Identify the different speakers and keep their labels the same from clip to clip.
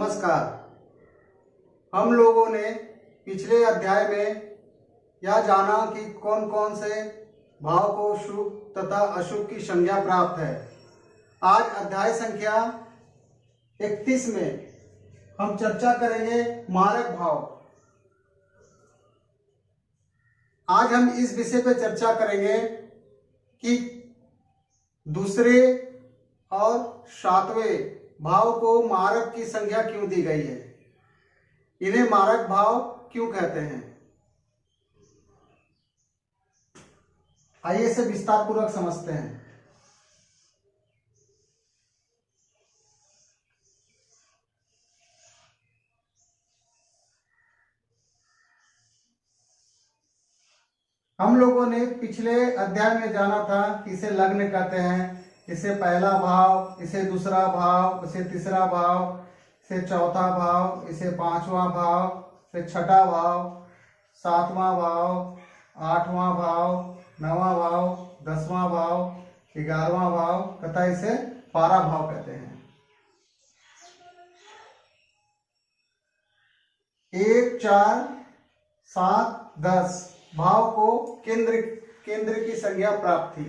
Speaker 1: नमस्कार। हम लोगों ने पिछले अध्याय में यह जाना कि कौन कौन से भाव को शुभ तथा अशुभ की संज्ञा प्राप्त है। आज अध्याय संख्या 31 में हम चर्चा करेंगे मारक भाव। आज हम इस विषय पर चर्चा करेंगे कि दूसरे और सातवें भाव को मारक की संज्ञा क्यों दी गई है, इन्हें मारक भाव क्यों कहते हैं। आइए इसे विस्तार पूर्वक समझते हैं। हम लोगों ने पिछले अध्याय में जाना था कि इसे लग्न कहते हैं, इसे पहला भाव, इसे दूसरा भाव, इसे तीसरा भाव, इसे चौथा भाव, इसे पांचवा भाव, इसे छठा भाव, सातवां भाव, आठवां भाव, नौवां भाव, 10वां भाव, 11वां भाव तथा इसे 12 भाव कहते हैं। 1, 4, 7, 10 भाव को केंद्र की संज्ञा प्राप्त थी।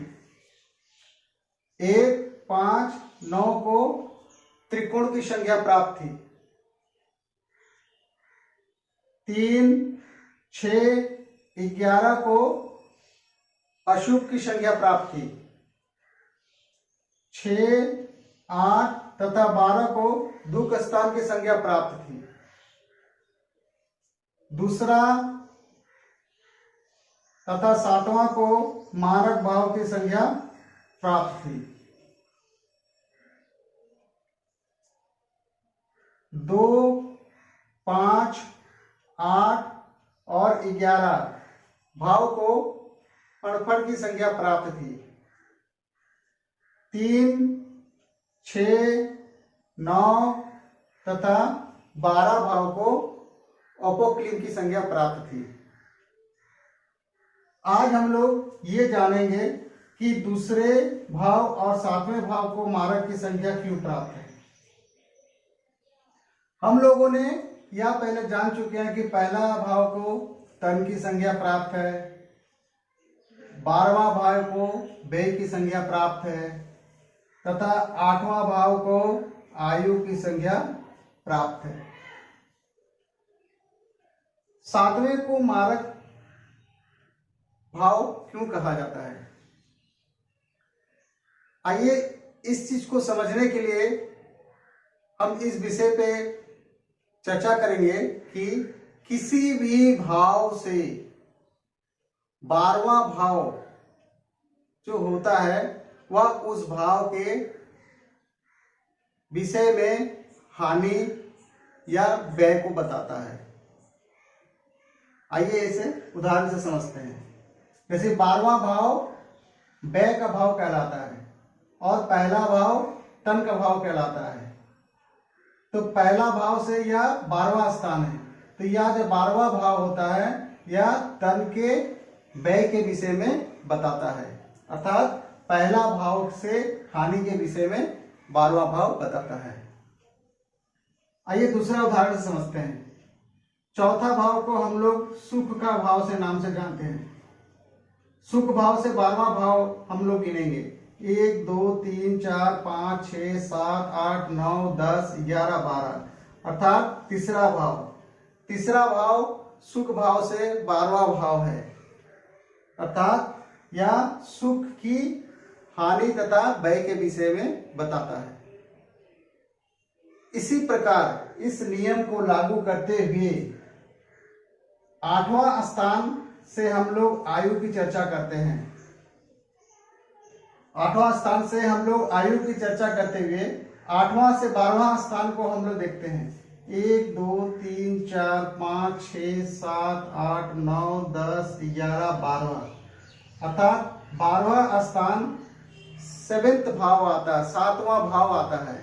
Speaker 1: 1, 5, 9 को त्रिकोण की संज्ञा प्राप्त थी। 3, 6, 11 को अशुभ की संज्ञा प्राप्त थी। 6, 8 तथा 12 को दुख स्थान की संज्ञा प्राप्त थी। दूसरा तथा सातवां को मारक भाव की संज्ञा प्राप्त थी। 2, 5, 8 और 11 भाव को अणफड़ की संज्ञा प्राप्त थी। 3, 6, 9 तथा 12 भाव को अपोक्लिम की संज्ञा प्राप्त थी। आज हम लोग ये जानेंगे कि दूसरे भाव और सातवें भाव को मारक की संज्ञा क्यों प्राप्त है। हम लोगों ने यह पहले जान चुके हैं कि पहला भाव को तन की संज्ञा प्राप्त है, 12वां भाव को व्यय की संज्ञा प्राप्त है तथा 8वां भाव को आयु की संज्ञा प्राप्त है। सातवें को मारक भाव क्यों कहा जाता है। आइए इस चीज को समझने के लिए हम इस विषय पे चर्चा करेंगे कि किसी भी भाव से 12वां भाव जो होता है वह उस भाव के विषय में हानि या व्यय को बताता है। आइए इसे उदाहरण से समझते हैं। जैसे 12वां भाव व्यय का भाव कहलाता है और पहला भाव तन का भाव कहलाता है। तो पहला भाव से यह 12वां स्थान है, तो यह जो 12वां भाव होता है यह तन के व्यय के विषय में बताता है, अर्थात पहला भाव से हानि के विषय में 12वां भाव बताता है। आइए दूसरा उदाहरण से समझते हैं। चौथा भाव को हम लोग सुख का भाव से नाम से जानते हैं। सुख भाव से 12वां भाव हम लोग गिनेंगे। 1, 2, 3, 4, 5, 6, 7, 8, 9, 10, 11, 12 अर्थात तीसरा भाव। तीसरा भाव सुख भाव से 12वां भाव है, अर्थात यह सुख की हानि तथा व्यय के विषय में बताता है। इसी प्रकार इस नियम को लागू करते हुए 8वां स्थान से हम लोग आयु की चर्चा करते हैं। 8वां स्थान से हम लोग आयु की चर्चा करते हुए 8वां से 12वां स्थान को हम लोग देखते हैं। 1, 2, 3, 4, 5, 6, 7, 8, 9, 10, 11, 12 अर्थात 12वां स्थान 7th भाव आता है, 7वां भाव आता है।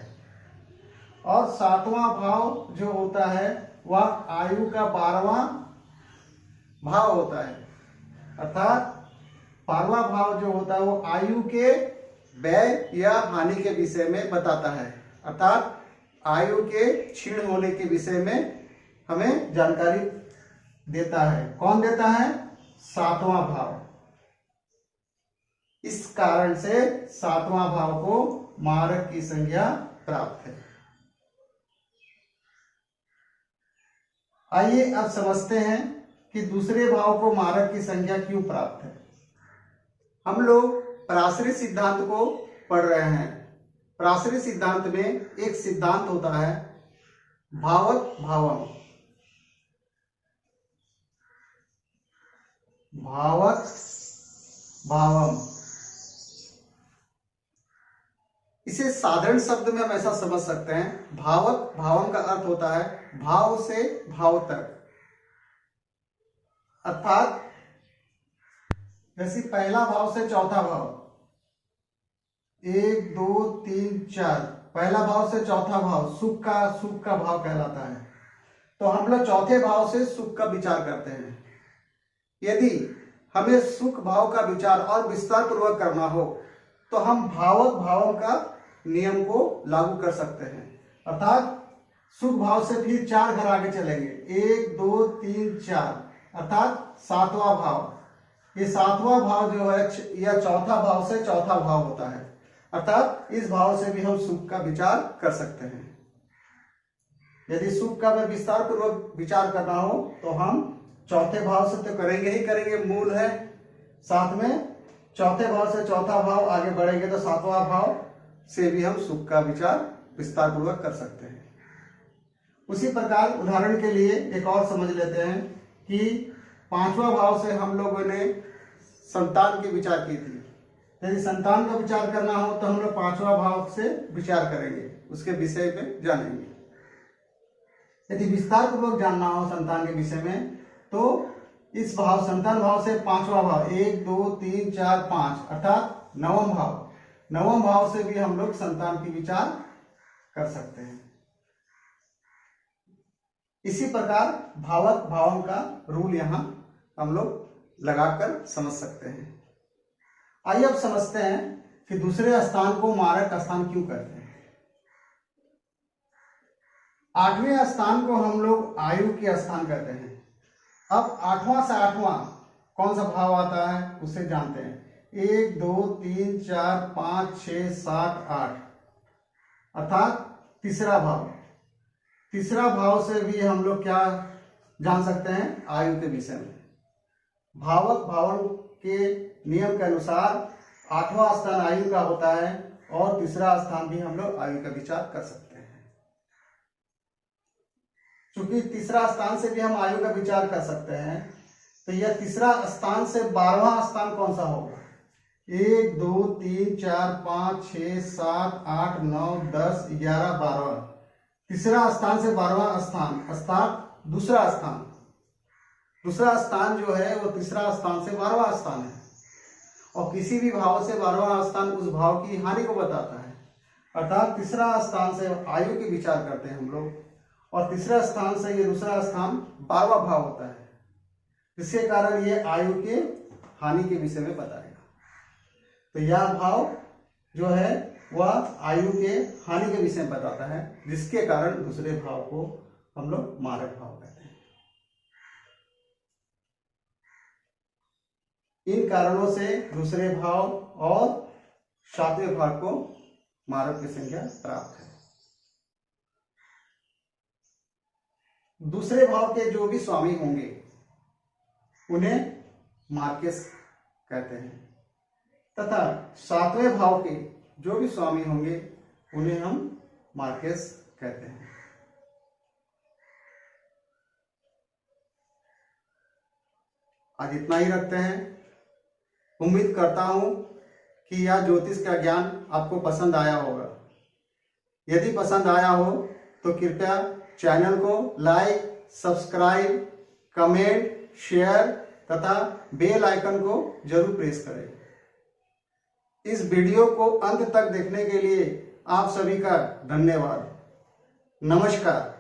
Speaker 1: और 7वां भाव जो होता है वह आयु का 12वां भाव होता है, अर्थात 12वां भाव जो होता है वो आयु के व्यय या हानि के विषय में बताता है, अर्थात आयु के क्षीण होने के विषय में हमें जानकारी देता है। कौन देता है? सातवां भाव। इस कारण से सातवां भाव को मारक की संज्ञा प्राप्त है। आइए अब समझते हैं कि दूसरे भाव को मारक की संज्ञा क्यों प्राप्त है। हम लोग पराश्रय सिद्धांत को पढ़ रहे हैं। पराश्रय सिद्धांत में एक सिद्धांत होता है भावक भावम। भावक भावम, इसे साधारण शब्द में हम ऐसा समझ सकते हैं, भावक भावम का अर्थ होता है भाव से भाव तक। अर्थात जैसे पहला भाव से चौथा भाव, 1 2 3 4, पहला भाव से चौथा भाव सुख का भाव कहलाता है। तो हम लोग चौथे भाव से सुख का विचार करते हैं। यदि हमें सुख भाव का विचार और विस्तार पूर्वक करना हो तो हम भावक भावों का नियम को लागू कर सकते हैं। अर्थात सुख भाव से फिर 4 घर आगे चलेंगे, 1 2 3 4, अर्थात सातवां भाव। ये सातवां भाव जो है यह चौथा भाव से चौथा भाव होता है। अर्थात इस भाव से भी हम सुख का विचार कर सकते हैं। यदि सुख का विस्तार पूर्वक विचार करना हो तो हम चौथे भाव से तो करेंगे ही करेंगे, मूल है। साथ में चौथे भाव से चौथा भाव आगे बढ़ेंगे तो सातवां भाव से भी हम सुख का विचार विस्तार पूर्वक कर सकते हैं। उसी प्रकार उदाहरण के लिए एक और समझ लेते हैं कि पांचवा भाव से हम लोगों ने संतान की विचार की थी। यदि संतान का विचार करना हो तो हम लोग पांचवा भाव से विचार करेंगे, उसके विषय में जानेंगे। यदि विस्तार पूर्वक जानना हो संतान के विषय में तो इस भाव संतान भाव से पांचवा भाव 1 2 3 4 5 अर्थात नवम भाव से भी हम लोग संतान की विचार कर सकते हैं। इसी प्रकार भावक भावम का रूल यहां हम लोग लगाकर समझ सकते हैं। आइए अब समझते हैं कि दूसरे स्थान को मारक स्थान क्यों कहते हैं। आठवें स्थान को हम लोग आयु के स्थान कहते हैं। अब आठवां से आठवां कौन सा भाव आता है उसे जानते हैं। 1 2 3 4 5 6 7 8 अर्थात तीसरा भाव से भी हम लोग क्या जान सकते हैं? आयु के विषय में। भावक भावन के नियम के अनुसार आठवां स्थान आयु का होता है और तीसरा स्थान भी हम लोग आयु का विचार कर सकते हैं। क्योंकि तीसरा स्थान से भी हम आयु का विचार कर सकते हैं तो यह तीसरा स्थान से 12वां स्थान कौन सा होगा? 1 2 3 4 5 6 7 8 9 10 11 12। तीसरा स्थान से 12वां स्थान अर्थात दूसरा स्थान जो है वो तीसरा स्थान से 12वां स्थान है। और किसी भी भाव से 12वां स्थान उस भाव की हानि को बताता है। अर्थात तीसरा स्थान से आयु के विचार करते हैं हम लोग और तीसरा स्थान से ये दूसरा स्थान 12वां भाव होता है, जिसके कारण ये आयु के हानि के विषय में बताएगा। तो यह भाव जो है वह आयु के हानि के विषय में बताता है, जिसके कारण दूसरे भाव को हम लोग मारक भाव कहते हैं। इन कारणों से दूसरे भाव और सातवें भाव को मारक की संज्ञा प्राप्त है। दूसरे भाव के जो भी स्वामी होंगे उन्हें मार्केस कहते हैं तथा सातवें भाव के जो भी स्वामी होंगे उन्हें हम मार्केस कहते हैं। आज इतना ही रखते हैं। उम्मीद करता हूं कि यह ज्योतिष का ज्ञान आपको पसंद आया होगा। यदि पसंद आया हो तो कृपया चैनल को लाइक, सब्सक्राइब, कमेंट, शेयर तथा बेल आइकन को जरूर प्रेस करें। इस वीडियो को अंत तक देखने के लिए आप सभी का धन्यवाद। नमस्कार।